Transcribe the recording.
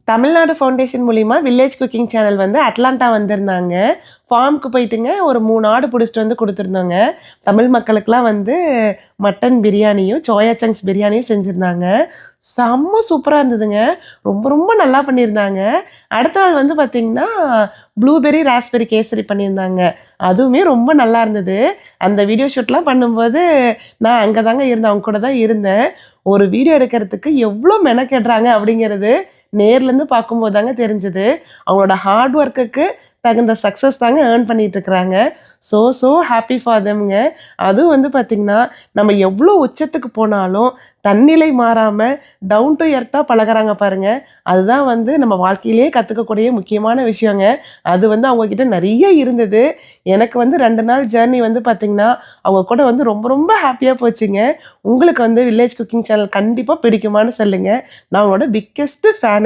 Tamil Nadu foundation மூலிமா village cooking channel வந்து Atlanta வந்திருந்தாங்க. ஃபார்முக்கு போயிட்டுங்க ஒரு 3 ஆடு பிடிச்சிட்டு வந்து கொடுத்துருந்தோங்க. தமிழ் மக்களுக்கெல்லாம் வந்து மட்டன் பிரியாணியும், சோயா சங்க்ஸ் பிரியாணியும் செஞ்சுருந்தாங்க. செம்ம சூப்பராக இருந்ததுங்க. ரொம்ப ரொம்ப நல்லா பண்ணியிருந்தாங்க. அடுத்த நாள் வந்து பார்த்திங்கன்னா, ப்ளூபெர்ரி, ராஸ்பெர்ரி கேசரி பண்ணியிருந்தாங்க. அதுவுமே ரொம்ப நல்லா இருந்தது. அந்த வீடியோ ஷூட்லாம் பண்ணும்போது நான் அங்கே தாங்க இருந்தேன். அவங்க கூட தான் இருந்தேன். ஒரு வீடியோ எடுக்கிறதுக்கு எவ்வளோ மெனக்கெடுறாங்க அப்படிங்கிறது நேர்லேருந்து பார்க்கும்போது தாங்க தெரிஞ்சது. அவங்களோட ஹார்ட் ஒர்க்குக்கு தகுந்த சக்ஸஸ் தாங்க ஏர்ன் பண்ணிட்டு இருக்கிறாங்க. ஸோ ஹாப்பி ஃபார் தெம்ங்க. அதுவும் வந்து பார்த்திங்கன்னா, நம்ம எவ்வளோ உச்சத்துக்கு போனாலும் தன்னிலை மாறாமல் டவுன் டு எர்த்தாக பழகிறாங்க பாருங்கள். அதுதான் வந்து நம்ம வாழ்க்கையிலேயே கற்றுக்கக்கூடிய முக்கியமான விஷயங்க. அது வந்து அவங்கக்கிட்ட நிறைய இருந்தது. எனக்கு வந்து 2 நாள் ஜேர்னி வந்து பார்த்திங்கன்னா, அவங்க கூட வந்து ரொம்ப ரொம்ப ஹாப்பியாக போச்சுங்க. உங்களுக்கு வந்து வில்லேஜ் குக்கிங் சேனல் கண்டிப்பாக பிடிக்குமான்னு சொல்லுங்கள். நான் அவங்களோட பிக்கெஸ்ட்டு ஃபேனுங்க.